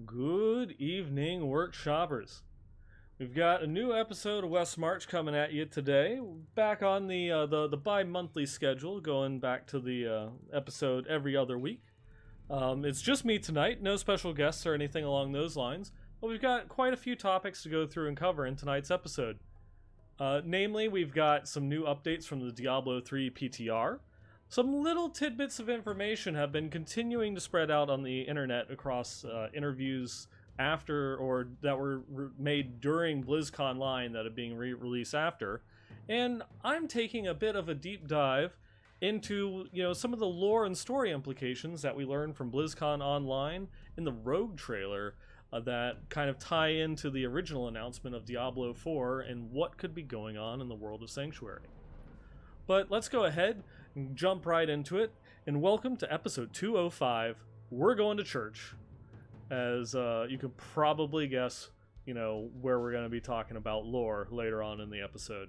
Good evening, workshoppers. We've got a new episode of Westmarch coming at you today. Back on the bi-monthly schedule, going back to the episode every other week. It's just me tonight, no special guests or anything along those lines. But we've got quite a few topics to go through and cover in tonight's episode. Namely, we've got some new updates from the Diablo III PTR. Some little tidbits of information have been continuing to spread out on the internet across interviews after or that were made during BlizzCon line that are being released after. And I'm taking a bit of a deep dive into, some of the lore and story implications that we learned from BlizzCon Online in the Rogue trailer that kind of tie into the original announcement of Diablo IV and what could be going on in the world of Sanctuary. But let's go ahead and jump right into it, and welcome to episode 205, We're Going to Church. As you can probably guess, where we're going to be talking about lore later on in the episode.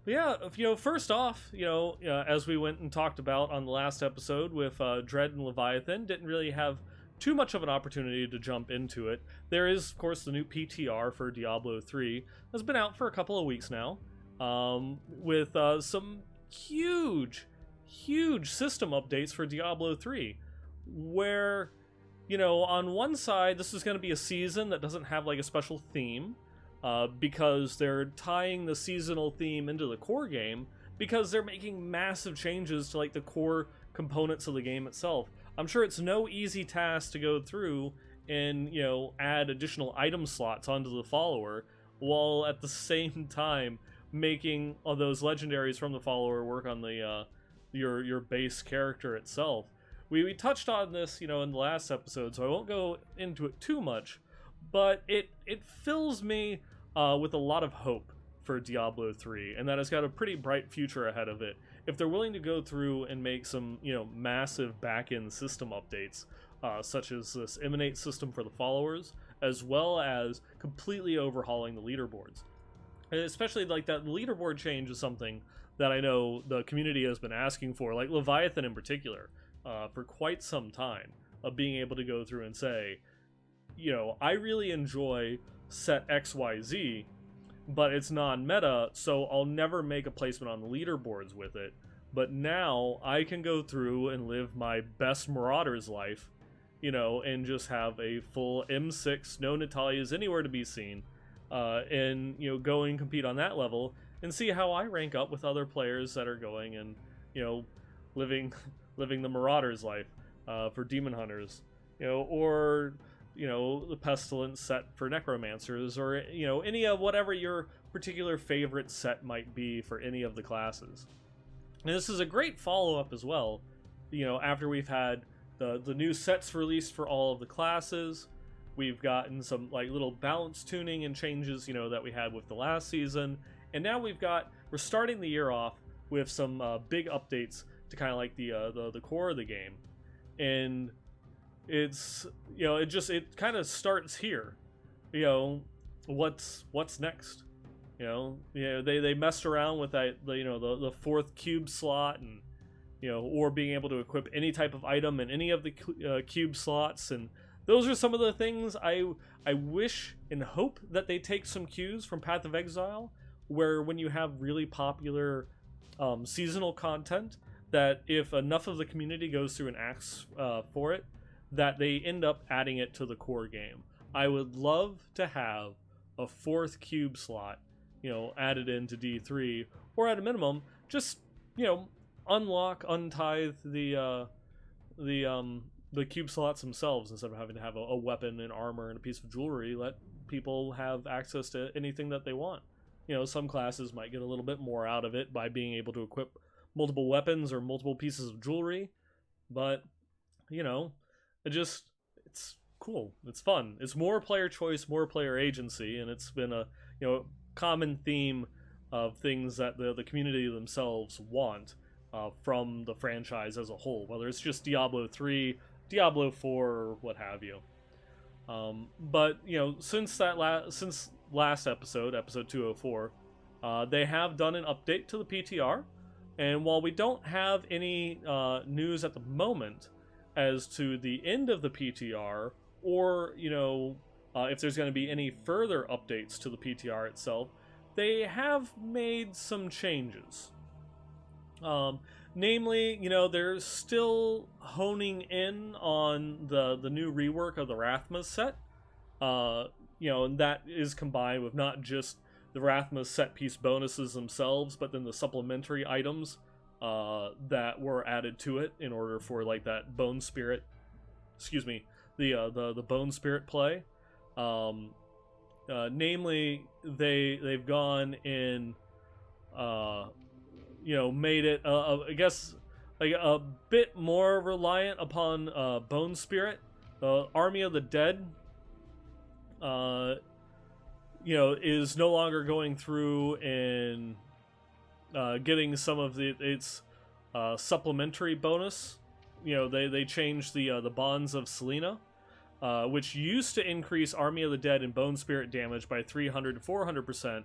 But yeah, first off, as we went and talked about on the last episode with Dread and Leviathan, didn't really have too much of an opportunity to jump into it. There is, of course, the new PTR for Diablo III that's been out for a couple of weeks now. With some huge system updates for Diablo 3, where, on one side, this is going to be a season that doesn't have like a special theme, because they're tying the seasonal theme into the core game, because they're making massive changes to like the core components of the game itself. I'm sure it's no easy task to go through and, add additional item slots onto the follower, while at the same time making all those legendaries from the follower work on the your base character itself. We touched on this, in the last episode, so I won't go into it too much, but it fills me with a lot of hope for Diablo 3, and that it's got a pretty bright future ahead of it. If they're willing to go through and make some, massive back-end system updates, such as this Emanate system for the followers, as well as completely overhauling the leaderboards. And especially like that leaderboard change is something that I know the community has been asking for, like Leviathan in particular, for quite some time, of being able to go through and say, I really enjoy set XYZ, but it's non-meta, so I'll never make a placement on the leaderboards with it. But now I can go through and live my best Marauder's life, and just have a full M6, no Natalia's anywhere to be seen, and go and compete on that level and see how I rank up with other players that are going and living the Marauder's life for Demon Hunters, or the Pestilence set for Necromancers, or any of whatever your particular favorite set might be for any of the classes. And this is a great follow-up as well, after we've had the new sets released for all of the classes. We've gotten some like little balance tuning and changes, that we had with the last season, and now we're starting the year off with some big updates to kind of like the core of the game, and it's it kind of starts here. What's next? They messed around with that the fourth cube slot, and or being able to equip any type of item in any of the cube slots, and those are some of the things I wish and hope that they take some cues from Path of Exile, where when you have really popular seasonal content, that if enough of the community goes through and asks for it, that they end up adding it to the core game. I would love to have a fourth cube slot, added into D3, or at a minimum, just, unlock, untithe the cube slots themselves, instead of having to have a weapon and armor and a piece of jewelry. Let people have access to anything that they want. Some classes might get a little bit more out of it by being able to equip multiple weapons or multiple pieces of jewelry, but it's cool, it's fun, it's more player choice, more player agency, and it's been a common theme of things that the community themselves want from the franchise as a whole, whether it's just Diablo 3, Diablo 4, or what have you. But since last episode 204, they have done an update to the PTR, and while we don't have any news at the moment as to the end of the PTR or if there's going to be any further updates to the PTR itself, they have made some changes. Namely, they're still honing in on the new rework of the Rathma set. And that is combined with not just the Rathma set piece bonuses themselves, but then the supplementary items that were added to it in order for like that bone spirit, the bone spirit play. Namely, they've gone in, made it, I guess, like a bit more reliant upon bone spirit. Army of the Dead, is no longer going through and getting some of its supplementary bonus. They changed the Bonds of Selena, which used to increase Army of the Dead and Bone Spirit damage by 300 to 400%,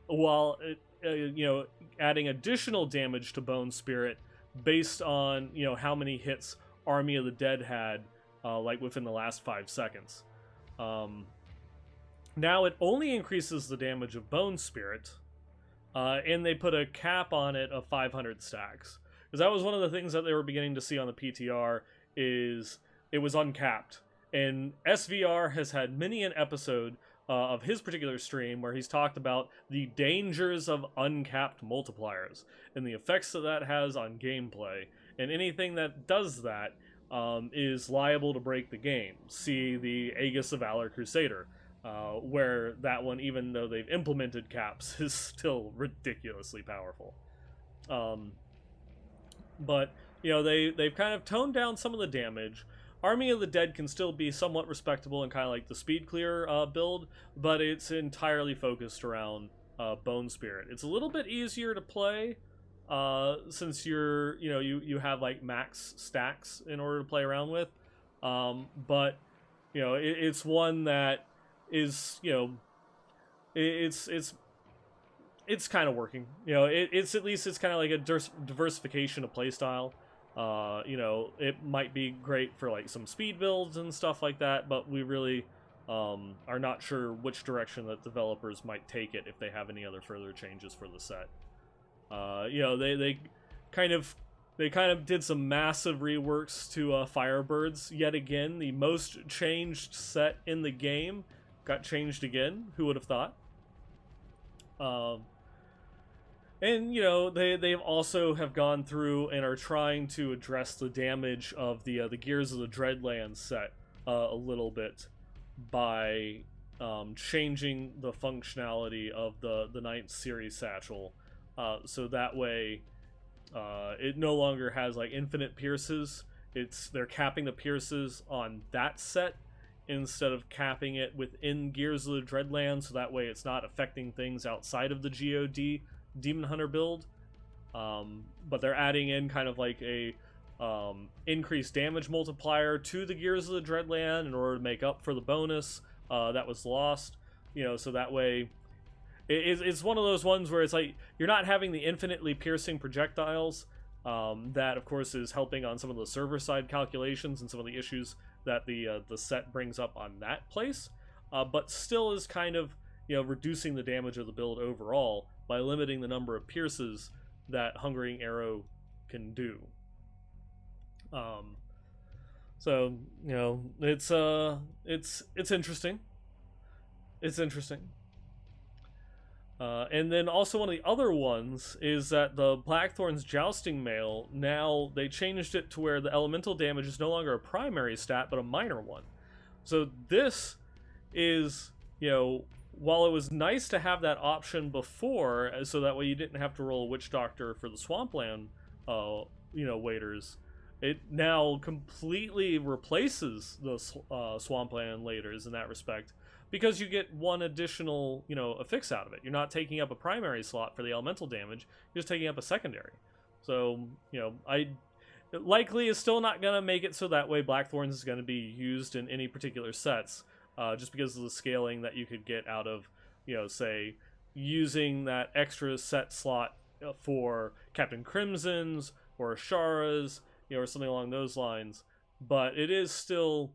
while adding additional damage to Bone Spirit based on how many hits Army of the Dead had, like within the last 5 seconds. Now it only increases the damage of Bone Spirit, and they put a cap on it of 500 stacks. Because that was one of the things that they were beginning to see on the PTR, is it was uncapped. And SVR has had many an episode of his particular stream where he's talked about the dangers of uncapped multipliers and the effects that has on gameplay. And anything that does that is liable to break the game. See the Aegis of Valor Crusader, where that one, even though they've implemented caps, is still ridiculously powerful. But they've kind of toned down some of the damage. Army of the Dead can still be somewhat respectable and kind of like the speed clear build, but it's entirely focused around Bone Spirit. It's a little bit easier to play since you have like max stacks in order to play around with, but it's one that is it's kind of working. It's at least it's kind of like a diversification of playstyle. It might be great for like some speed builds and stuff like that, but we really are not sure which direction that developers might take it if they have any other further changes for the set. They kind of did some massive reworks to Firebirds yet again. The most changed set in the game got changed again. Who would have thought? And they've also have gone through and are trying to address the damage of the Gears of the Dreadlands set a little bit by changing the functionality of the 9th series satchel, so that way it no longer has like infinite pierces. They're capping the pierces on that set instead of capping it within Gears of the Dreadlands, so that way it's not affecting things outside of the GOD Demon Hunter build. But they're adding in kind of like a increased damage multiplier to the Gears of the Dreadland in order to make up for the bonus that was lost. So that way it's one of those ones where it's like you're not having the infinitely piercing projectiles. That of course is helping on some of the server side calculations and some of the issues that the set brings up on that place, but still is kind of reducing the damage of the build overall by limiting the number of pierces that Hungering Arrow can do. So it's interesting. It's interesting. And then also one of the other ones is that the Blackthorn's Jousting Mail, now they changed it to where the elemental damage is no longer a primary stat, but a minor one. So this is, while it was nice to have that option before, so that way you didn't have to roll a Witch Doctor for the Swampland, waiters, it now completely replaces the Swampland Laters in that respect, because you get one additional, affix out of it. You're not taking up a primary slot for the elemental damage, you're just taking up a secondary. So, it likely is still not going to make it so that way Blackthorns is going to be used in any particular sets, just because of the scaling that you could get out of, say, using that extra set slot for Captain Crimson's or Ashara's, or something along those lines. But it is still,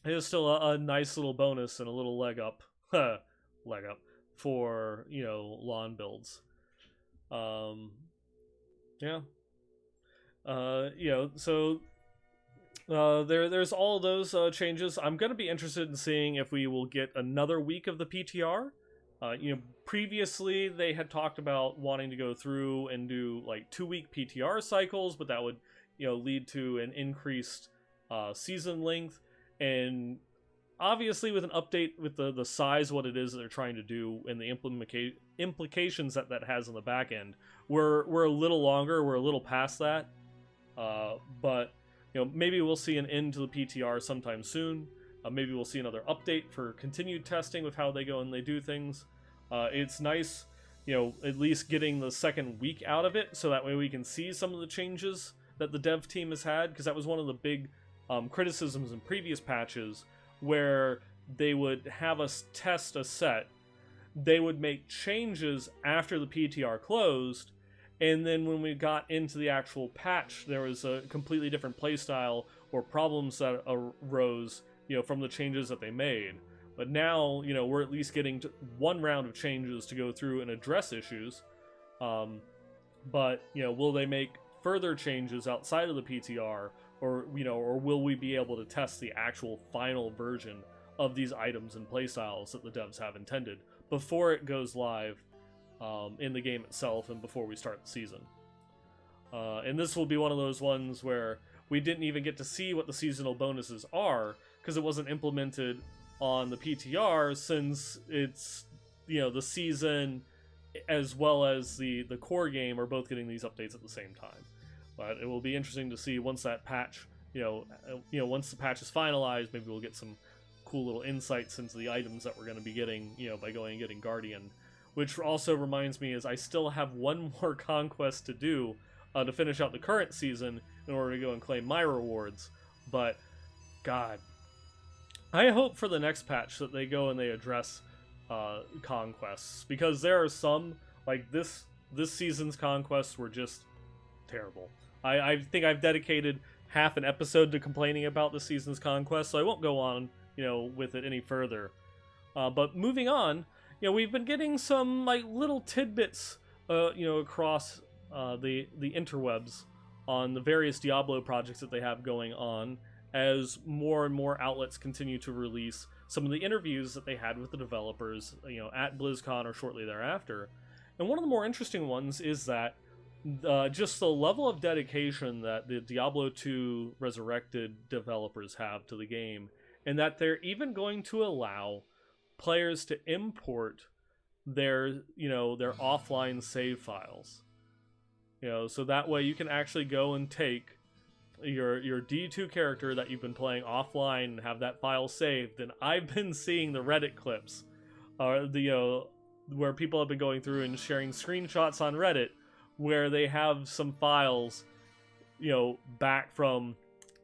it is still a nice little bonus and a little leg up, leg up for lawn builds. Yeah. So there's all those changes. I'm gonna be interested in seeing if we will get another week of the PTR. Previously they had talked about wanting to go through and do like 2-week PTR cycles, but that would lead to an increased season length. And obviously with an update with the size, what it is that they're trying to do, and the implications that has on the back end, we're a little longer, we're a little past that. But maybe we'll see an end to the PTR sometime soon. Maybe we'll see another update for continued testing with how they go and they do things. It's nice, at least getting the second week out of it, so that way we can see some of the changes that the dev team has had, because that was one of the big criticisms in previous patches, where they would have us test a set, they would make changes after the PTR closed, and then when we got into the actual patch, there was a completely different playstyle or problems that arose from the changes that they made. But now, we're at least getting to one round of changes to go through and address issues. But, will they make further changes outside of the PTR, or will we be able to test the actual final version of these items and playstyles that the devs have intended before it goes live in the game itself and before we start the season? And this will be one of those ones where we didn't even get to see what the seasonal bonuses are, because it wasn't implemented on the PTR, since it's the season as well as the core game are both getting these updates at the same time. But it will be interesting to see once that patch, once the patch is finalized, maybe we'll get some cool little insights into the items that we're going to be getting, by going and getting Guardian. Which also reminds me is I still have one more conquest to do to finish out the current season in order to go and claim my rewards. But, God, I hope for the next patch that they go and they address conquests, because there are some, like this season's conquests were just terrible. I think I've dedicated half an episode to complaining about this season's conquest, so I won't go on with it any further. But moving on, we've been getting some like little tidbits across the interwebs on the various Diablo projects that they have going on, as more and more outlets continue to release some of the interviews that they had with the developers, at BlizzCon or shortly thereafter. And one of the more interesting ones is that just the level of dedication that the Diablo II Resurrected developers have to the game, and that they're even going to allow players to import their offline save files. So that way you can actually go and take your D2 character that you've been playing offline and have that file saved. And I've been seeing the Reddit clips, where people have been going through and sharing screenshots on Reddit where they have some files, back from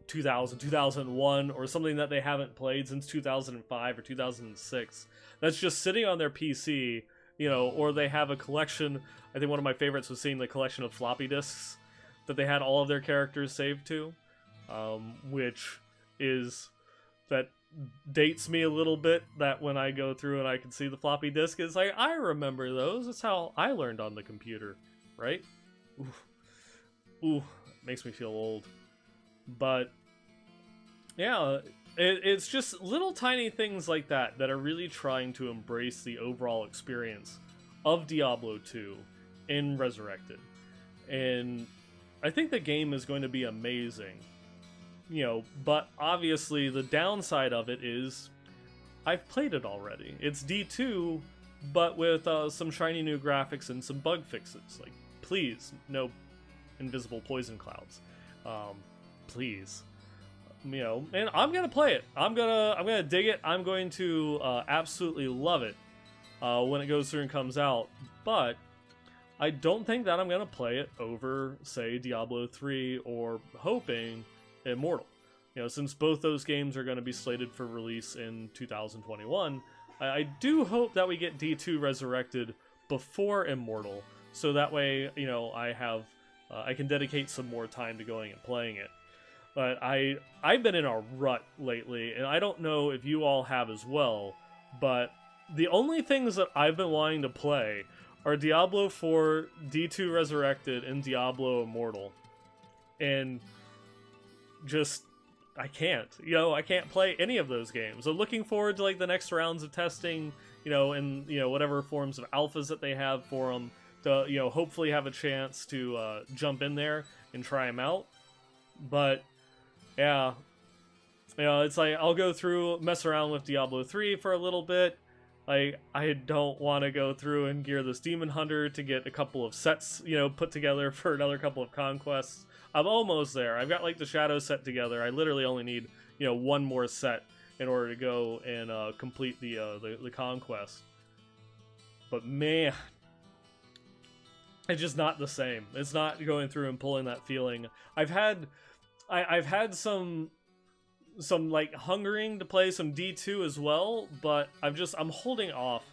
2000, 2001, or something that they haven't played since 2005 or 2006. That's just sitting on their PC, or they have a collection. I think one of my favorites was seeing the collection of floppy disks that they had all of their characters saved to, which is, that dates me a little bit, that when I go through and I can see the floppy disk, it's like, I remember those. That's how I learned on the computer, right? Ooh, makes me feel old. But yeah, it's just little tiny things like that that are really trying to embrace the overall experience of Diablo 2 in Resurrected. And I think the game is going to be amazing. But obviously the downside of it is I've played it already. It's D2, but with some shiny new graphics and some bug fixes. Like, please, no invisible poison clouds. Please. And I'm gonna play it. I'm gonna dig it. I'm going to absolutely love it when it goes through and comes out. But I don't think that I'm gonna play it over, say, Diablo 3 or hoping Immortal. Since both those games are going to be slated for release in 2021, I do hope that we get D2 Resurrected before Immortal, so that way, I can dedicate some more time to going and playing it. But I've been in a rut lately, and I don't know if you all have as well, but the only things that I've been wanting to play are Diablo IV, D2 Resurrected, and Diablo Immortal. And just, I can't. I can't play any of those games. I'm looking forward to, like, the next rounds of testing, and, whatever forms of alphas that they have for them, to, hopefully have a chance to jump in there and try them out. But, yeah, it's like, I'll go through, mess around with Diablo 3 for a little bit. Like, I don't want to go through and gear this Demon Hunter to get a couple of sets, put together for another couple of conquests. I'm almost there. I've got, like, the Shadow set together. I literally only need, one more set in order to go and complete the conquest. But, man, it's just not the same. It's not going through and pulling that feeling. I've had some like hungering to play some D2 as well, but I'm holding off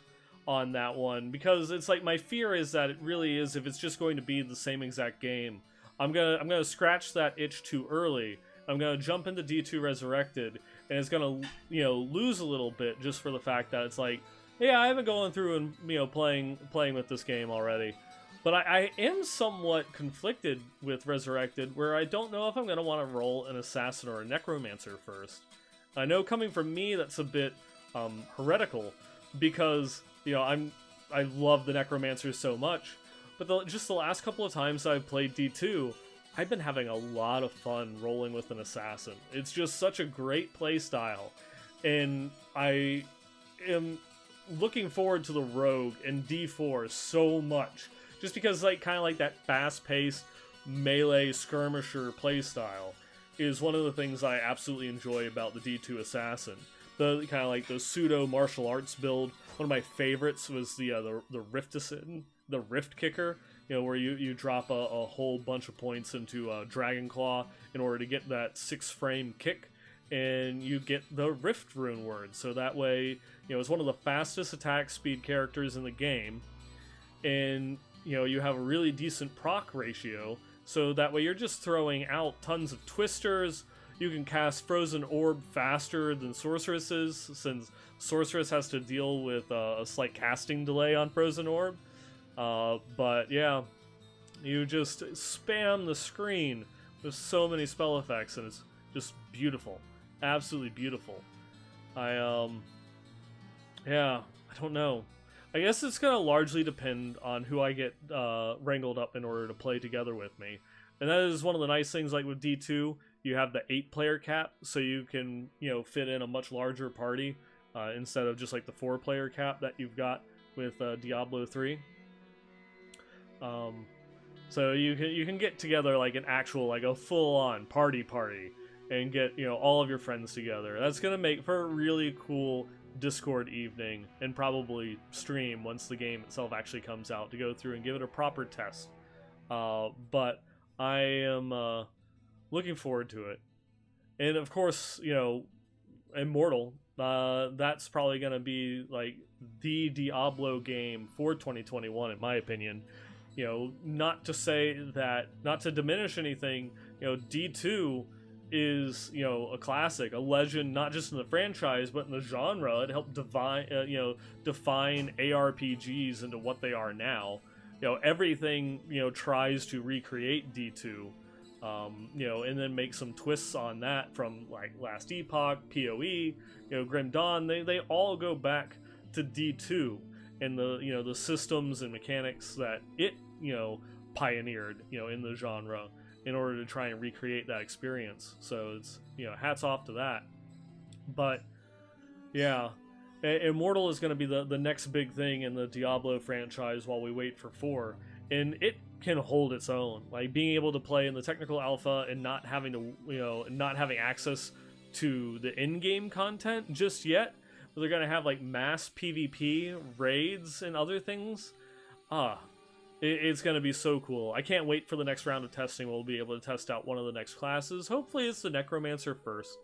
on that one because it's like my fear is that it really is, if it's just going to be the same exact game, I'm gonna scratch that itch too early. I'm gonna jump into D2 Resurrected, and it's gonna lose a little bit just for the fact that it's like, yeah, I haven't gone through and playing with this game already. But I am somewhat conflicted with Resurrected, where I don't know if I'm going to want to roll an Assassin or a Necromancer first. I know coming from me, that's a bit heretical, because, I love the Necromancer so much, but just the last couple of times I've played D2, I've been having a lot of fun rolling with an Assassin. It's just such a great playstyle, and I am looking forward to the Rogue and D4 so much. Just because, like, kind of like that fast-paced melee skirmisher playstyle is one of the things I absolutely enjoy about the D2 Assassin. The kind of like the pseudo martial arts build. One of my favorites was the Rift Kicker. Where you drop a whole bunch of points into Dragon Claw in order to get that 6-frame kick, and you get the Rift Rune word. So that way, it's one of the fastest attack speed characters in the game, and you have a really decent proc ratio, so that way you're just throwing out tons of twisters. You can cast Frozen Orb faster than Sorceresses, since Sorceress has to deal with a slight casting delay on Frozen Orb. But yeah, you just spam the screen with so many spell effects, and it's just beautiful. Absolutely beautiful. Yeah, I don't know. I guess it's going to largely depend on who I get wrangled up in order to play together with me. And that is one of the nice things, like with D2, you have the 8-player cap, so you can, fit in a much larger party instead of just like the 4-player cap that you've got with Diablo 3. So you can get together like an actual, like a full-on party and get, all of your friends together. That's going to make for a really cool Discord evening, and probably stream once the game itself actually comes out, to go through and give it a proper test. But I am looking forward to it. And of course, Immortal, that's probably going to be like the Diablo game for 2021 in my opinion. Not to diminish anything, D2 is, a classic, a legend, not just in the franchise, but in the genre. It helped define ARPGs into what they are now. Everything, tries to recreate D2, and then make some twists on that, from, like, Last Epoch, PoE, Grim Dawn. They all go back to D2 and the systems and mechanics that it, pioneered, in the genre, in order to try and recreate that experience. So it's, hats off to that. But yeah, Immortal is going to be the next big thing in the Diablo franchise while we wait for 4, and it can hold its own. Like, being able to play in the technical alpha and not having to, not having access to the in-game content just yet, but they're going to have like mass PvP raids and other things. It's going to be so cool. I can't wait for the next round of testing. We'll be able to test out one of the next classes. Hopefully it's the Necromancer first.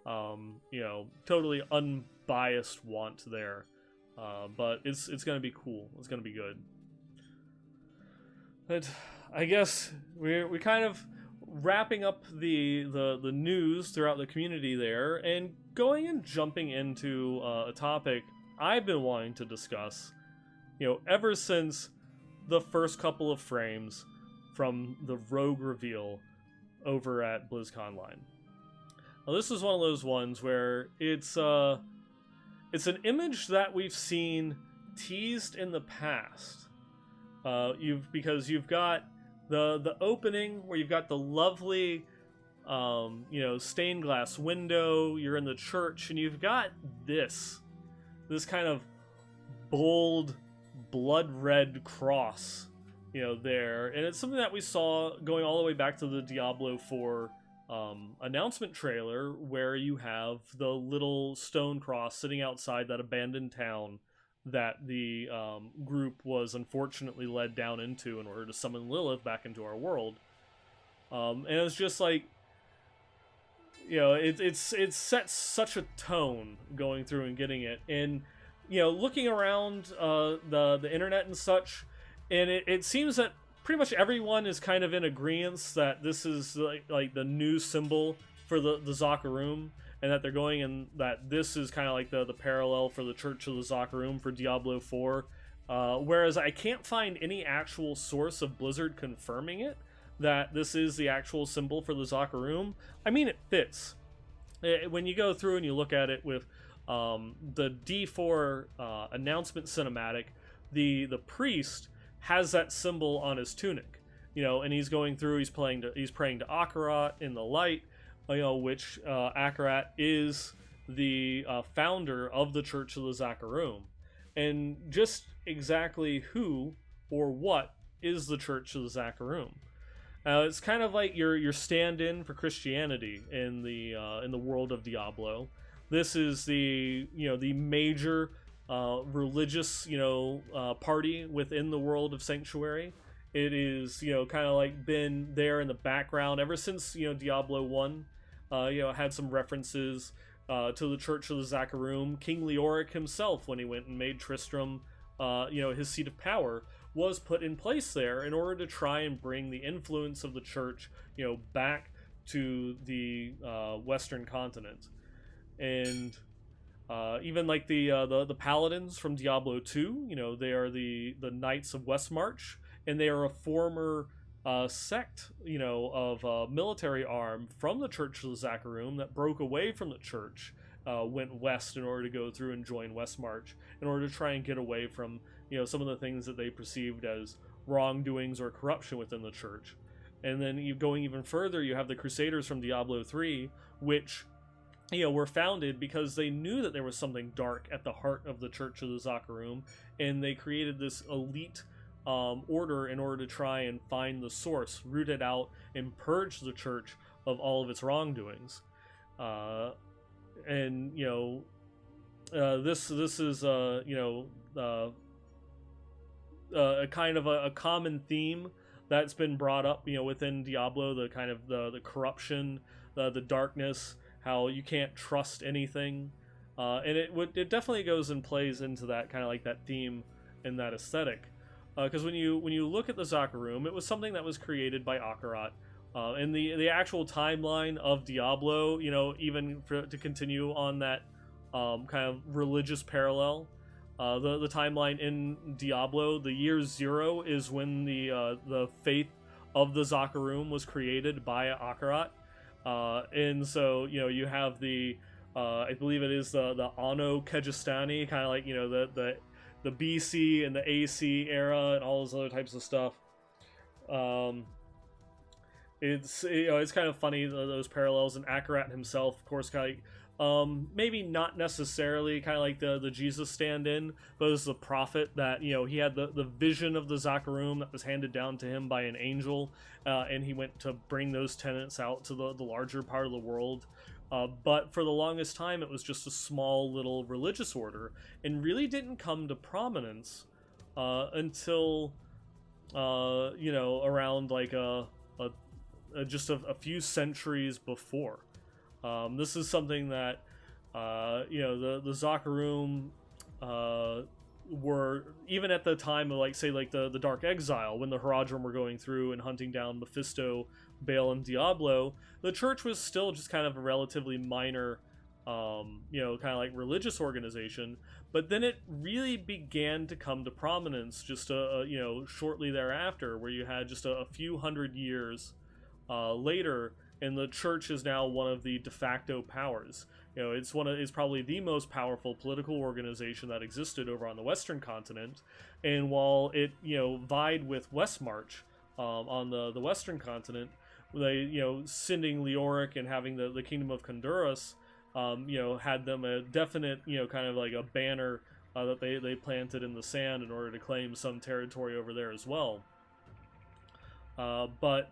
Totally unbiased want there. But it's going to be cool. It's going to be good. But I guess we kind of wrapping up the news throughout the community there, and going and jumping into a topic I've been wanting to discuss, ever since the first couple of frames from the Rogue reveal over at BlizzConline. Now, this is one of those ones where it's an image that we've seen teased in the past. Because you've got the opening where you've got the lovely stained glass window, you're in the church, and you've got this kind of bold blood red cross there, and it's something that we saw going all the way back to the Diablo IV announcement trailer, where you have the little stone cross sitting outside that abandoned town that the group was unfortunately led down into in order to summon Lilith back into our world. And it's just like, it sets such a tone going through and getting it. And, looking around the internet and such, and it seems that pretty much everyone is kind of in agreement that this is like the new symbol for the Zakarum, and that they're going, and that this is kind of like the parallel for the Church of the Zakarum for Diablo IV. Whereas I can't find any actual source of Blizzard confirming it, that this is the actual symbol for the Zakarum. I mean, it fits. When you go through and you look at it with the D4 announcement cinematic, the priest has that symbol on his tunic, and he's going through, he's praying to Akarat in the light, which Akarat is the founder of the Church of the Zakarum. And just exactly who or what is the Church of the Zakarum? It's kind of like your stand-in for Christianity in the world of Diablo. This is the major religious party within the world of Sanctuary. It is kind of like been there in the background ever since Diablo 1. Had some references to the Church of the Zakarum. King Leoric himself, when he went and made Tristram his seat of power, was put in place there in order to try and bring the influence of the church back to the Western continent. And even like the paladins from Diablo II, they are the Knights of Westmarch, and they are a former sect, of military arm from the Church of the Zakarum that broke away from the church, went west in order to go through and join Westmarch in order to try and get away from some of the things that they perceived as wrongdoings or corruption within the church. And then going even further, you have the Crusaders from Diablo III, which were founded because they knew that there was something dark at the heart of the Church of the Zakarum, and they created this elite order in order to try and find the source, root it out, and purge the church of all of its wrongdoings. And this is a kind of a common theme that's been brought up within Diablo, the kind of the corruption, the darkness, how you can't trust anything, and it definitely goes and plays into that kind of like that theme and that aesthetic. Because when you look at the Zakarum, it was something that was created by Akarat, and the actual timeline of Diablo, even to continue on that kind of religious parallel, the timeline in Diablo, the year 0 is when the faith of the Zakarum was created by Akarat, and so you have the I believe it is the Anno Kegistani, kind of like the BC and the AC era and all those other types of stuff. It's kind of funny, those parallels, and Akarat himself, of course, kind of like, maybe not necessarily kind of like the Jesus stand-in, but it was the prophet that he had the vision of the Zakarum that was handed down to him by an angel, and he went to bring those tenets out to the larger part of the world. But for the longest time, it was just a small little religious order, and really didn't come to prominence until around like just a few centuries before. This is something that the Zakarum were, even at the time of the Dark Exile, when the Haradrim were going through and hunting down Mephisto Baal and Diablo, the church was still just kind of a relatively minor, kind of like religious organization. But then it really began to come to prominence just, shortly thereafter, where you had just a few hundred years later, and the church is now one of the de facto powers. It's probably the most powerful political organization that existed over on the Western continent, and while it vied with Westmarch on the Western continent, they sending Leoric and having the Kingdom of Honduras, had them a definite kind of like a banner that they planted in the sand in order to claim some territory over there as well. But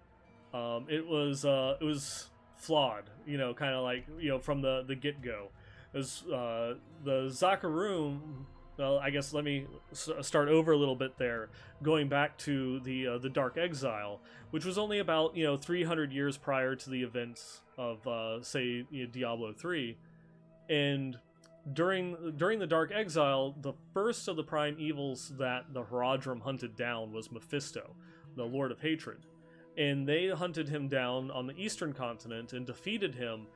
it was flawed, kind of like from the get go. As the Zakarum, well, I guess let me start over a little bit there, going back to the Dark Exile, which was only about 300 years prior to the events of say Diablo III, and during the Dark Exile, the first of the prime evils that the Haradrim hunted down was Mephisto, the Lord of Hatred. And they hunted him down on the eastern continent and defeated him,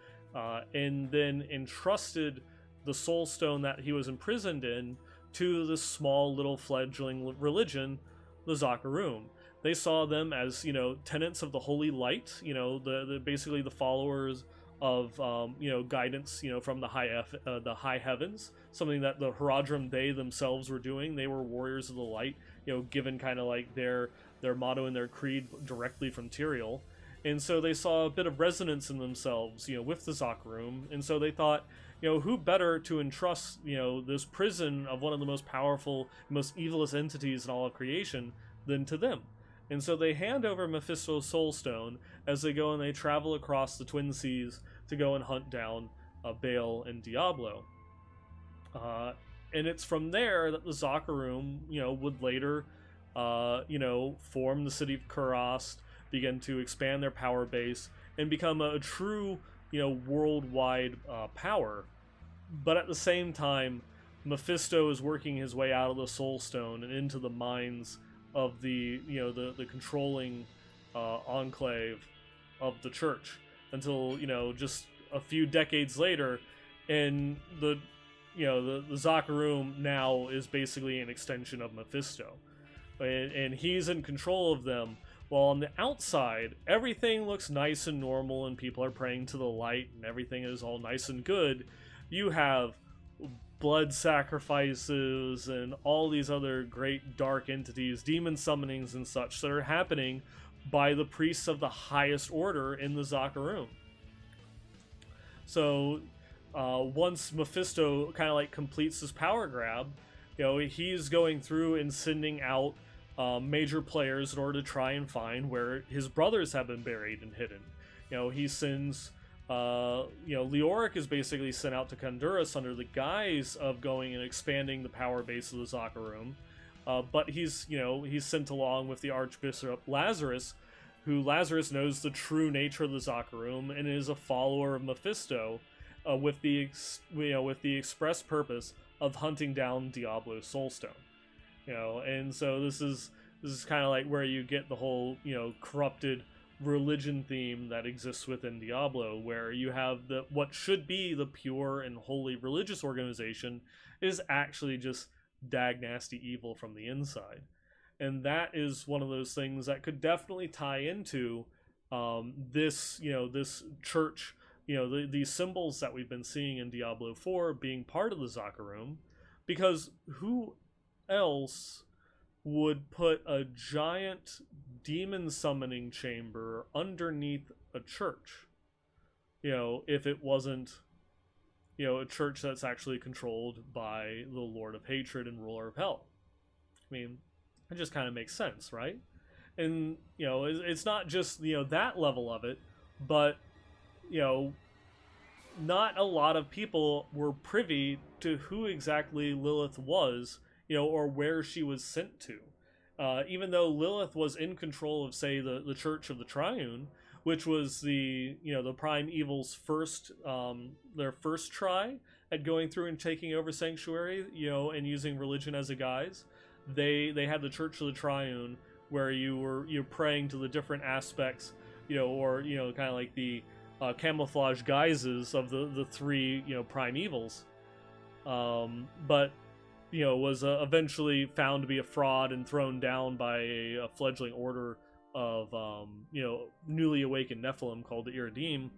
and then entrusted the soul stone that he was imprisoned in to the small little fledgling religion, the Zakarum. They saw them as tenants of the holy light, the basically the followers of guidance from the high heavens, something that the Haradrim they themselves were doing. They were warriors of the light, given kind of like their motto and their creed directly from Tyrael. And so they saw a bit of resonance in themselves, with the Zakarum. And so they thought, who better to entrust, this prison of one of the most powerful, most evilest entities in all of creation than to them. And so they hand over Mephisto's soul stone as they go and they travel across the Twin Seas to go and hunt down Baal and Diablo. And it's from there that the Zakarum, would later form the city of Kurast, begin to expand their power base, and become a true, worldwide power. But at the same time, Mephisto is working his way out of the Soul Stone and into the minds of the controlling enclave of the church until just a few decades later, and the Zakarum now is basically an extension of Mephisto. And he's in control of them, while on the outside everything looks nice and normal and people are praying to the light and everything is all nice and good. You have blood sacrifices and all these other great dark entities, demon summonings and such that are happening by the priests of the highest order in the Zakarum. So once Mephisto kind of like completes his power grab, he's going through and sending out major players in order to try and find where his brothers have been buried and hidden. He sends, Leoric is basically sent out to Honduras under the guise of going and expanding the power base of the Zakarum. But he's sent along with the Archbishop Lazarus, who Lazarus knows the true nature of the Zakarum and is a follower of Mephisto, with the express purpose of hunting down Diablo's Soulstone. And so this is kind of like where you get the whole corrupted religion theme that exists within Diablo, where you have what should be the pure and holy religious organization is actually just dag nasty evil from the inside. And that is one of those things that could definitely tie into this church, these symbols that we've been seeing in Diablo IV being part of the Zakarum, because who else would put a giant demon summoning chamber underneath a church, if it wasn't a church that's actually controlled by the Lord of Hatred and ruler of Hell? I mean, it just kind of makes sense, right? And it's not just that level of it, but not a lot of people were privy to who exactly Lilith was, or where she was sent to. Even though Lilith was in control of, say, the Church of the Triune, which was the prime evil's their first try at going through and taking over Sanctuary, and using religion as a guise. They had the Church of the Triune, where you're praying to the different aspects or kind of like the camouflage guises of the three prime evils, but was eventually found to be a fraud and thrown down by a fledgling order of newly awakened Nephilim called the Iridim.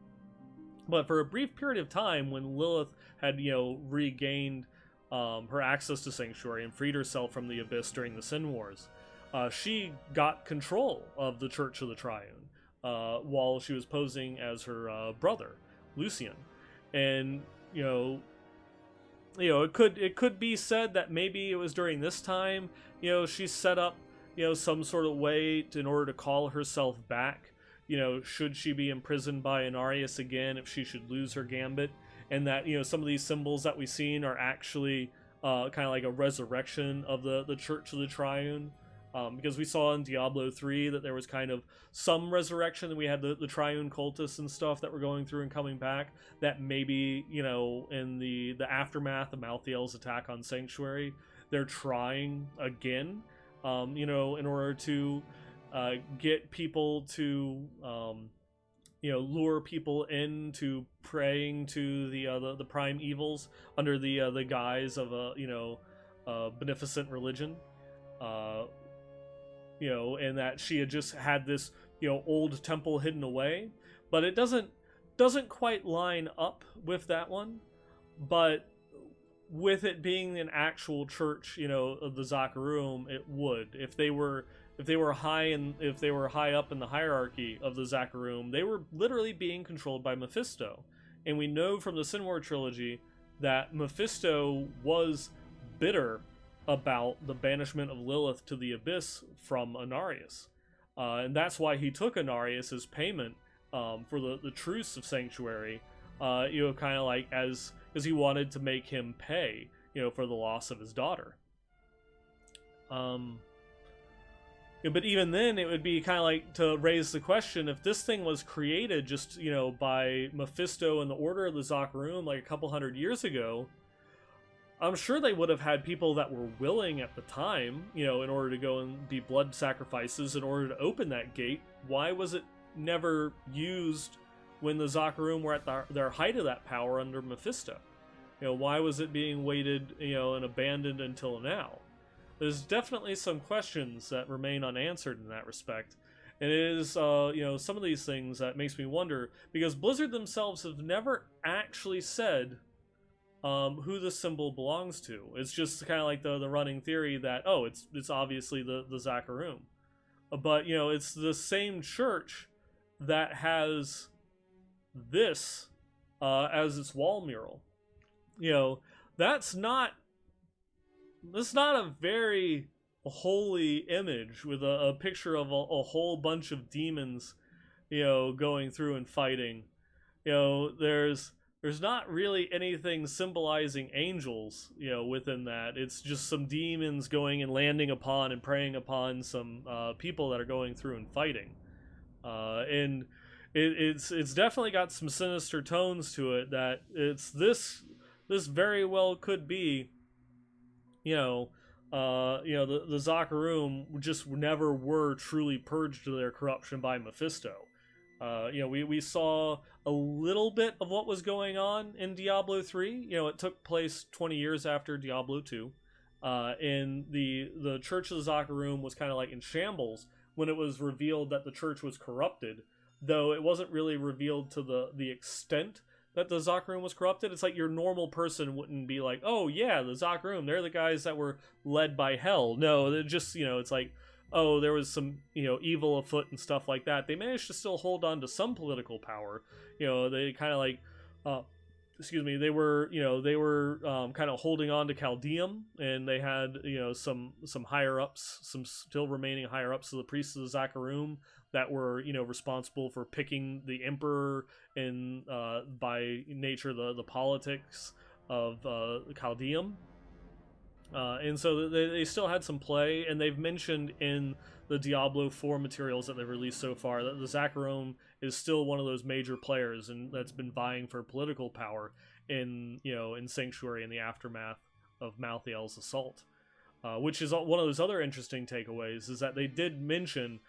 But for a brief period of time, when Lilith had regained her access to Sanctuary and freed herself from the Abyss during the Sin Wars, she got control of the Church of the Triune while she was posing as her brother, Lucian. And it could be said that maybe it was during this time she set up some sort of way in order to call herself back. Should she be imprisoned by Inarius again, if she should lose her gambit, and that some of these symbols that we've seen are actually kind of like a resurrection of the Church of the Triune, because we saw in Diablo III that there was kind of some resurrection, and we had the Triune cultists and stuff that were going through and coming back, that maybe in the aftermath of Malthael's attack on Sanctuary, they're trying again, in order to get people to lure people into praying to the prime evils under the guise of a beneficent religion, and that she had just had this old temple hidden away, but it doesn't quite line up with that one. But with it being an actual church of the Zakarum, it would. If they were high up in the hierarchy of the Zakarum, they were literally being controlled by Mephisto. And we know from the Sinwar trilogy that Mephisto was bitter about the banishment of Lilith to the Abyss from Inarius. And that's why he took Inarius as payment for the truce of Sanctuary, kind of like as he wanted to make him pay, for the loss of his daughter. But even then, it would be kind of like to raise the question, if this thing was created just, by Mephisto and the Order of the Zakarum like a couple hundred years ago, I'm sure they would have had people that were willing at the time, in order to go and be blood sacrifices in order to open that gate. Why was it never used when the Zakarum were at their height of that power under Mephisto? Why was it being waited, and abandoned until now? There's definitely some questions that remain unanswered in that respect. And it is, some of these things that makes me wonder, because Blizzard themselves have never actually said who the symbol belongs to. It's just kind of like the running theory that, it's obviously the Zakarum. But, it's the same church that has this as its wall mural. That's not a very holy image with a picture of a whole bunch of demons, going through and fighting. There's not really anything symbolizing angels, within that. It's just some demons going and landing upon and preying upon some people that are going through and fighting. And it's definitely got some sinister tones to it, that it's this very well could be, the Zakarum just never were truly purged of their corruption by Mephisto. We saw a little bit of what was going on in Diablo III. It took place 20 years after Diablo II. And the Church of the Zakarum was kind of like in shambles when it was revealed that the church was corrupted, though it wasn't really revealed to the extent that the Zakarum was corrupted. It's like your normal person wouldn't be like, oh yeah, the Zakarum, they're the guys that were led by hell. No, they're just, it's like, oh, there was some, evil afoot and stuff like that. They managed to still hold on to some political power. They kind of like, they were kind of holding on to Chaldeum, and they had, some higher ups, some still remaining higher ups of the priests of the Zakarum that were, responsible for picking the emperor and by nature the politics of Chaldeum. And so they still had some play, and they've mentioned in the Diablo IV materials that they've released so far that the Zakarum is still one of those major players, and that's been vying for political power in Sanctuary in the aftermath of Malthael's assault. Which is one of those other interesting takeaways, is that they did mention,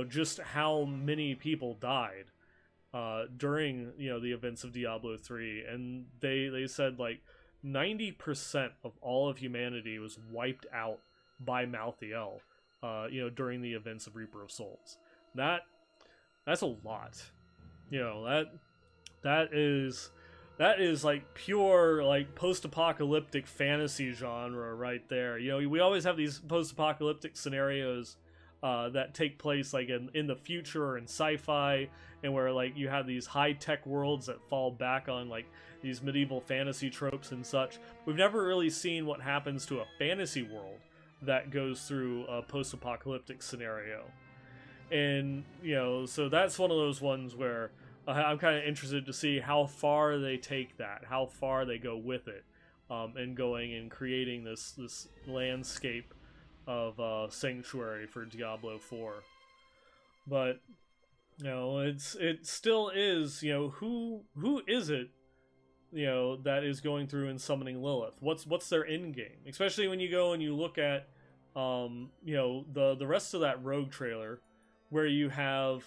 just how many people died during the events of Diablo 3, and they said like 90% of all of humanity was wiped out by Malthael, during the events of Reaper of Souls. That's a lot. That is like pure like post-apocalyptic fantasy genre right there. We always have these post-apocalyptic scenarios that take place like in the future or in sci-fi, and where like you have these high-tech worlds that fall back on like these medieval fantasy tropes and such. We've never really seen what happens to a fantasy world that goes through a post-apocalyptic scenario. And so that's one of those ones where I'm kind of interested to see how far they take that, how far they go with it, and going and creating this landscape of sanctuary for Diablo IV. But it still is, who is it that is going through and summoning Lilith? What's their end game? Especially when you go and you look at the rest of that rogue trailer, where you have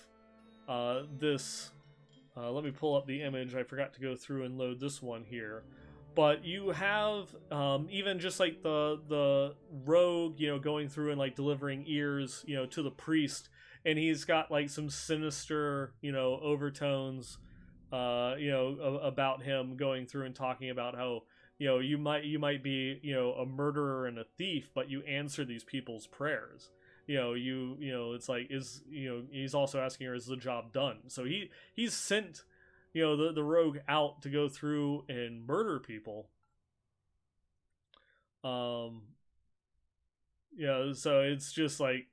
this. Let me pull up the image. I forgot to go through and load this one here. But you have even just like the rogue, going through and like delivering ears, to the priest, and he's got like some sinister, overtones, about him, going through and talking about how you might be a murderer and a thief, but you answer these people's prayers. It's like, he's also asking her, is the job done? So he's sent the rogue out to go through and murder people. So it's just like,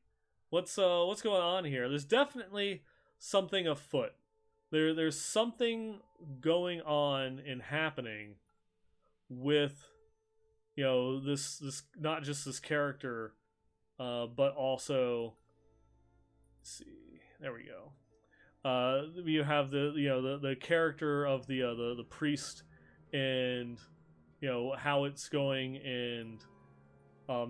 what's going on here? There's definitely something afoot. There's something going on and happening with this not just this character, but also, let's see, there we go. You have the character of the priest, and how it's going, and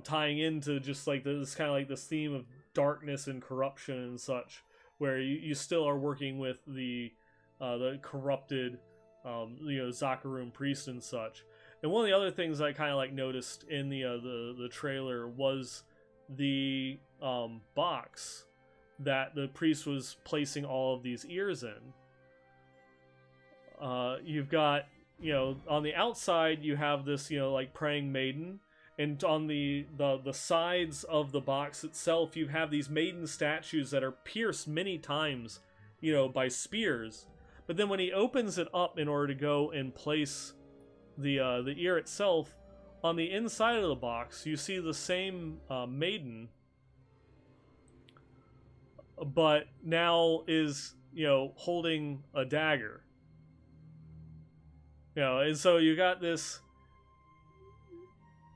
tying into just like this kind of like this theme of darkness and corruption and such, where you still are working with the corrupted Zakarum priest and such. And one of the other things I kind of like noticed in the trailer was the box that the priest was placing all of these ears in. You've got, on the outside you have this, like praying maiden, and on the sides of the box itself you have these maiden statues that are pierced many times, by spears. But then when he opens it up in order to go and place the ear itself, on the inside of the box you see the same maiden, but now is holding a dagger. And so you got this,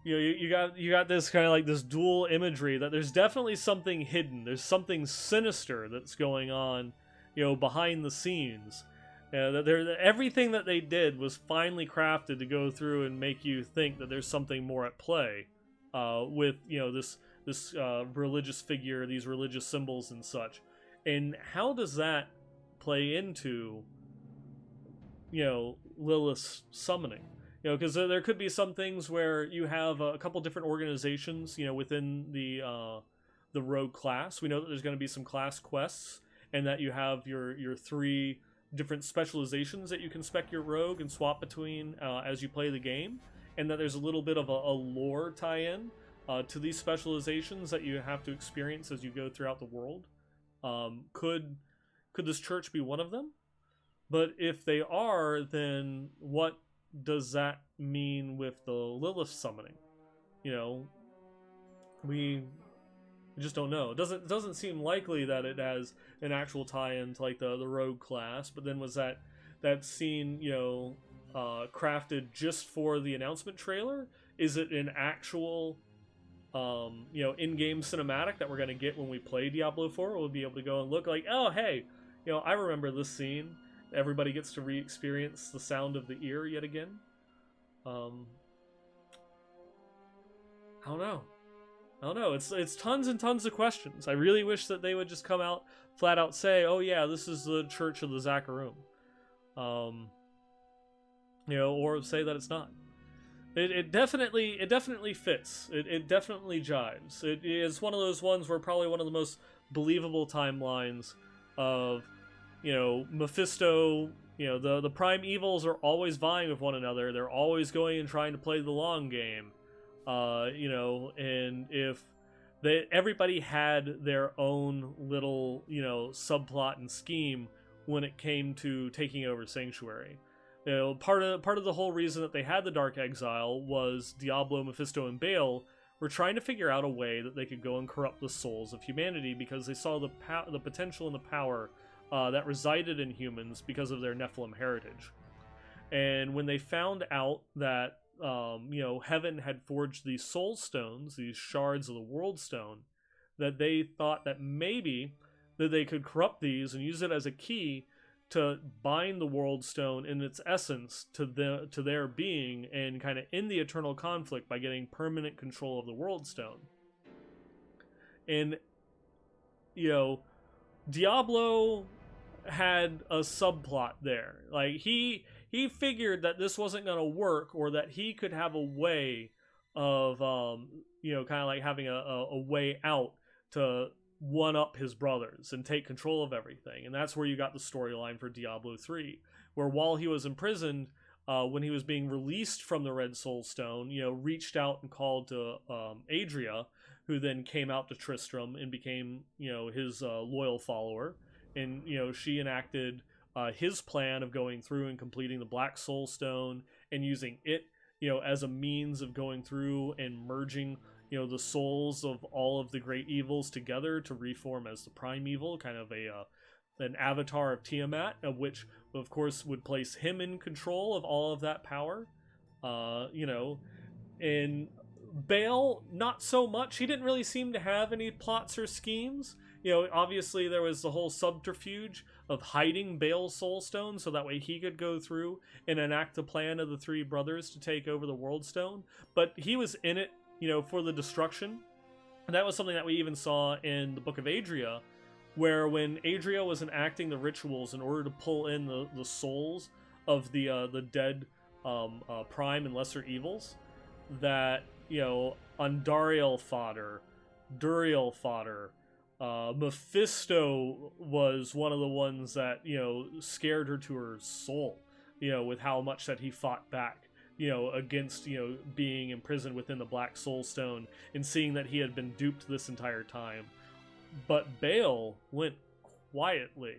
you got this kind of like this dual imagery, that there's definitely something hidden, there's something sinister that's going on behind the scenes. That everything that they did was finely crafted to go through and make you think that there's something more at play, with this religious figure, these religious symbols and such. And how does that play into Lilith's summoning? Because there could be some things where you have a couple different organizations within the rogue class. We know that there's going to be some class quests, and that you have your 3 different specializations that you can spec your rogue and swap between as you play the game, and that there's a little bit of a lore tie-in to these specializations that you have to experience as you go throughout the world. Could this church be one of them? But if they are, then what does that mean with the Lilith summoning? We just don't know. It doesn't seem likely that it has an actual tie-in to like the rogue class. But then was that scene crafted just for the announcement trailer? Is it an actual in-game cinematic that we're going to get when we play Diablo 4? We'll be able to go and look like, oh hey, I remember this scene. Everybody gets to re-experience the sound of the ear yet again. I don't know. I don't know. It's tons and tons of questions. I really wish that they would just come out flat out say, "Oh yeah, this is the Church of the Zakarum," or say that it's not. It definitely fits. It definitely jives. It is one of those ones where probably one of the most believable timelines of, Mephisto. The prime evils are always vying with one another. They're always going and trying to play the long game. And if everybody had their own little, subplot and scheme when it came to taking over Sanctuary. Part of the whole reason that they had the Dark Exile was Diablo, Mephisto, and Baal were trying to figure out a way that they could go and corrupt the souls of humanity because they saw the potential and the power that resided in humans because of their Nephilim heritage. And when they found out that heaven had forged these soul stones, these shards of the world stone, that they thought that maybe that they could corrupt these and use it as a key to bind the world stone in its essence to their being and kind of end the eternal conflict by getting permanent control of the world stone. And Diablo had a subplot there. Like he figured that this wasn't going to work, or that he could have a way of kind of like having a way out to one up his brothers and take control of everything. And that's where you got the storyline for Diablo III, where while he was imprisoned, when he was being released from the Red Soul Stone, reached out and called to Adria, who then came out to Tristram and became his loyal follower. And she enacted his plan of going through and completing the Black Soul Stone and using it as a means of going through and merging the souls of all of the great evils together to reform as the prime evil, kind of an avatar of Tiamat, of which of course would place him in control of all of that power. And Baal, not so much. He didn't really seem to have any plots or schemes. Obviously there was the whole subterfuge of hiding Baal's soul stone so that way he could go through and enact the plan of the three brothers to take over the world stone. But he was in it for the destruction. And that was something that we even saw in the Book of Adria, where when Adria was enacting the rituals in order to pull in the souls of the dead prime and lesser evils, that Andariel fodder, Duriel fodder, Mephisto was one of the ones that scared her to her soul, with how much that he fought back against being imprisoned within the Black Soul Stone and seeing that he had been duped this entire time. But Baal went quietly.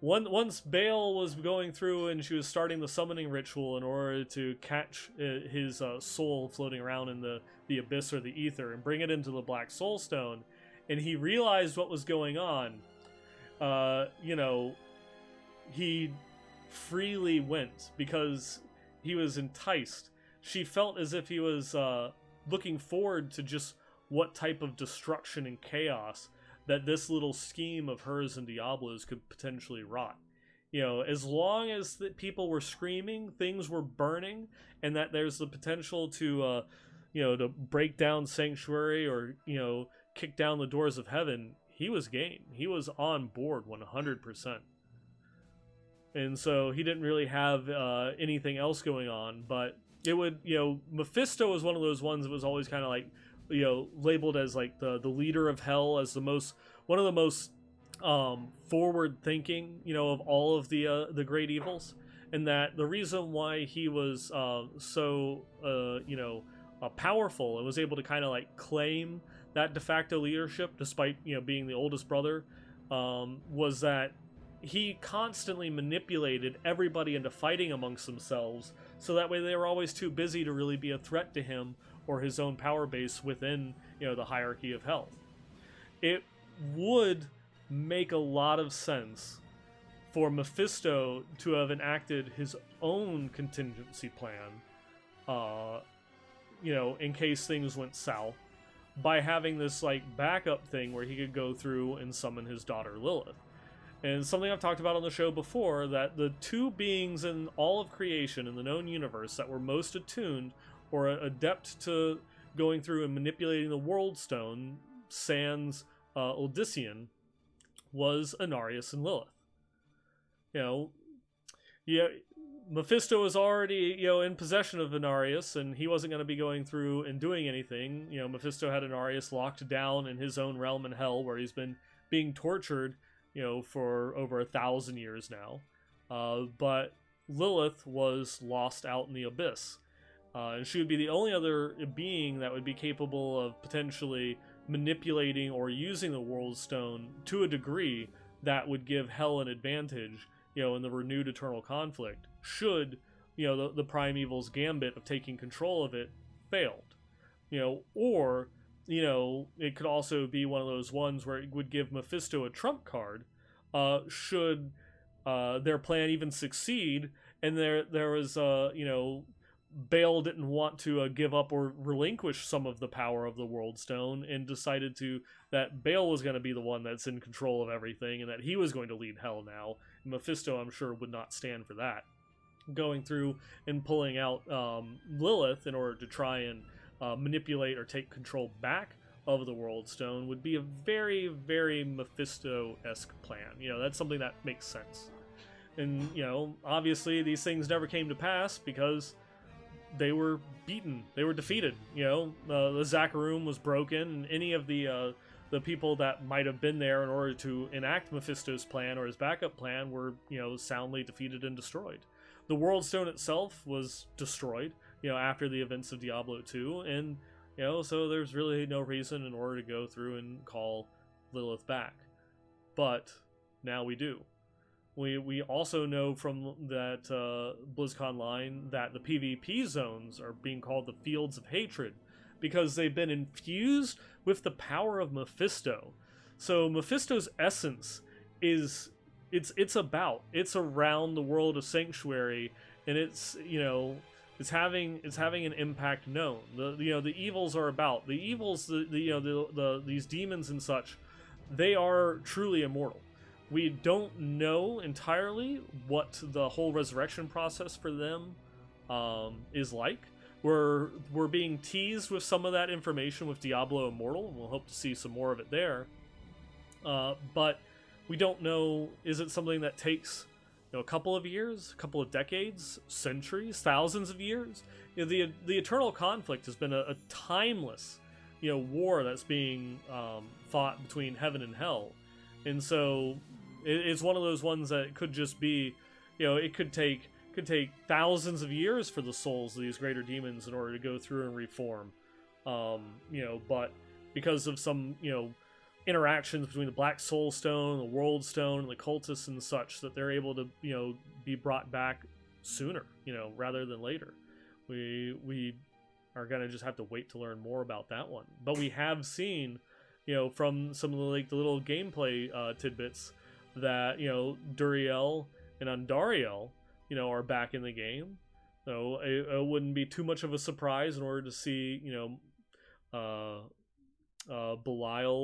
Once Baal was going through and she was starting the summoning ritual in order to catch his soul floating around in the abyss or the ether and bring it into the Black Soul Stone, and he realized what was going on, he freely went because he was enticed. She felt as if he was looking forward to just what type of destruction and chaos that this little scheme of hers and Diablo's could potentially wrought. As long as the people were screaming, things were burning, and that there's the potential to break down Sanctuary or kick down the doors of heaven, he was game. He was on board 100%. And so he didn't really have anything else going on, but it would, Mephisto was one of those ones that was always kind of like, labeled as like the leader of hell, as one of the most forward thinking, of all of the great evils. And that the reason why he was so powerful and was able to kind of like claim that de facto leadership despite being the oldest brother was that he constantly manipulated everybody into fighting amongst themselves, so that way they were always too busy to really be a threat to him or his own power base within the hierarchy of hell. It would make a lot of sense for Mephisto to have enacted his own contingency plan, in case things went south, by having this like backup thing where he could go through and summon his daughter Lilith. And something I've talked about on the show before, that the two beings in all of creation in the known universe that were most attuned or adept to going through and manipulating the World Stone, sans Odyssean, was Inarius and Lilith. You know, yeah, Mephisto was already, in possession of Inarius, and he wasn't going to be going through and doing anything. Mephisto had Inarius locked down in his own realm in hell, where he's been being tortured, for over 1,000 years now. But Lilith was lost out in the abyss. And she would be the only other being that would be capable of potentially manipulating or using the World Stone to a degree that would give hell an advantage, in the renewed eternal conflict, should, the Primeval's gambit of taking control of it failed. Or, it could also be one of those ones where it would give Mephisto a trump card, should their plan even succeed, and there was, Baal didn't want to give up or relinquish some of the power of the World Stone, and decided that Baal was going to be the one that's in control of everything, and that he was going to lead hell now. Mephisto, I'm sure, would not stand for that. Going through and pulling out Lilith in order to try and manipulate or take control back of the World Stone would be a very, very Mephisto-esque plan. That's something that makes sense. And, obviously these things never came to pass because they were beaten. They were defeated. The Zakharum was broken, and any of the people that might have been there in order to enact Mephisto's plan or his backup plan were, soundly defeated and destroyed. The World Stone itself was destroyed, after the events of Diablo II, and, so there's really no reason in order to go through and call Lilith back. But now we do. We also know from that BlizzCon line that the PvP zones are being called the Fields of Hatred because they've been infused with the power of Mephisto. So Mephisto's essence is it's around the world of Sanctuary, and it's having an impact known. The evils are about the evils, these demons and such. They are truly immortal. We don't know entirely what the whole resurrection process for them is like. We're being teased with some of that information with Diablo Immortal, and we'll hope to see some more of it there. But we don't know, is it something that takes a couple of years, a couple of decades, centuries, thousands of years? The eternal conflict has been a timeless war that's being fought between heaven and hell. And so it's one of those ones that could just be, it could take thousands of years for the souls of these greater demons in order to go through and reform. But because of some, interactions between the Black Soul Stone, the World Stone, and the cultists and such, that they're able to, be brought back sooner, rather than later. We are going to just have to wait to learn more about that one. But we have seen, from some of the little gameplay tidbits, that Duriel and Andariel are back in the game. So it wouldn't be too much of a surprise in order to see Belial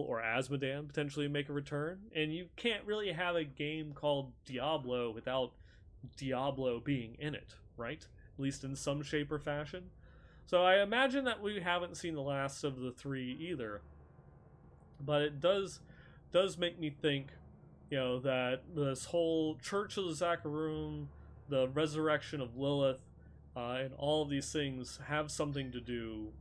or Asmodan potentially make a return. And you can't really have a game called Diablo without Diablo being in it, right? At least in some shape or fashion. So I imagine that we haven't seen the last of the three either. But it does make me think, that this whole Church of the Zakharum, the resurrection of Lilith, and all of these things have something to do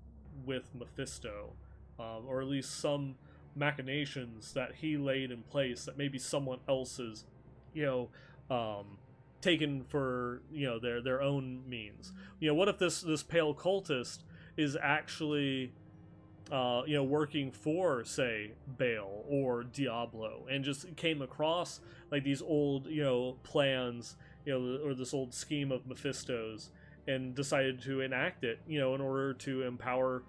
with Mephisto, or at least some machinations that he laid in place that maybe someone else is, taken for their own means. What if this pale cultist is actually working for, say, Baal or Diablo, and just came across like these old, plans, or this old scheme of Mephisto's, and decided to enact it, in order to empower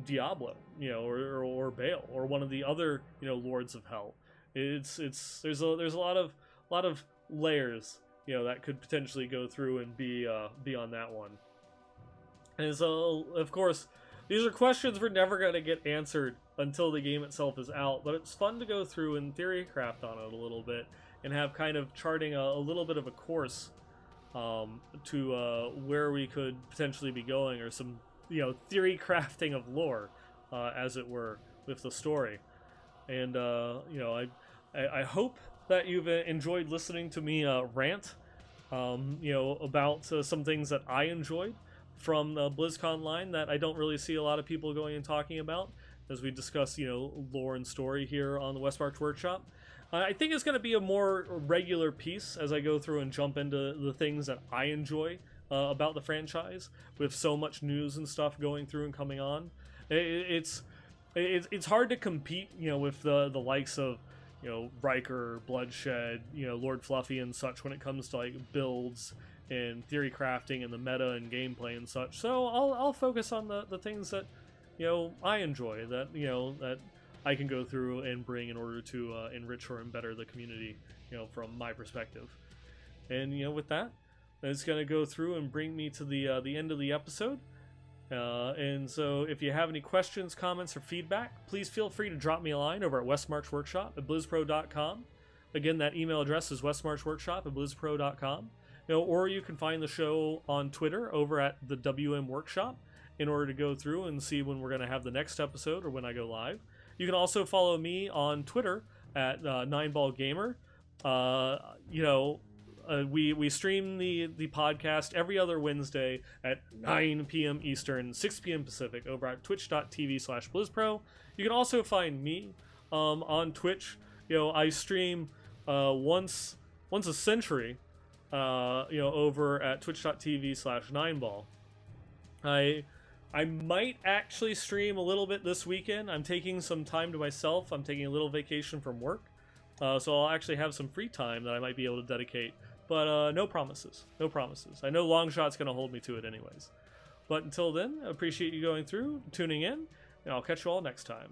Diablo, or Baal, or one of the other, lords of hell. There's a lot of layers, that could potentially go through and be on that one. And so, of course, these are questions we're never going to get answered until the game itself is out, but it's fun to go through and theory craft on it a little bit, and have kind of charting a little bit of a course to where we could potentially be going, or some theory crafting of lore, as it were, with the story. And I hope that you've enjoyed listening to me rant, about some things that I enjoyed from BlizzCon line that I don't really see a lot of people going and talking about, as we discuss, lore and story here on the Westmarch Workshop. I think it's going to be a more regular piece as I go through and jump into the things that I enjoy about the franchise, with so much news and stuff going through and coming on. It's hard to compete, with the likes of, Riker, Bloodshed, Lord Fluffy and such when it comes to like builds and theory crafting and the meta and gameplay and such. So I'll focus on the things that I enjoy, that that I can go through and bring in order to enrich or better the community, from my perspective. And with that, it's going to go through and bring me to the end of the episode. And so if you have any questions, comments, or feedback, please feel free to drop me a line over at westmarchworkshop@blizzpro.com. Again, that email address is westmarchworkshop@blizzpro.com. Or you can find the show on Twitter over at the WM Workshop in order to go through and see when we're going to have the next episode or when I go live. You can also follow me on Twitter at 9ballgamer. We stream the podcast every other Wednesday at 9 p.m. Eastern, 6 p.m. Pacific over at twitch.tv/BlizzPro. You can also find me on Twitch. I stream once a century, over at twitch.tv/9ball. I might actually stream a little bit this weekend. I'm taking some time to myself. I'm taking a little vacation from work. So I'll actually have some free time that I might be able to dedicate. But no promises. No promises. I know Longshot's going to hold me to it anyways. But until then, I appreciate you going through, tuning in, and I'll catch you all next time.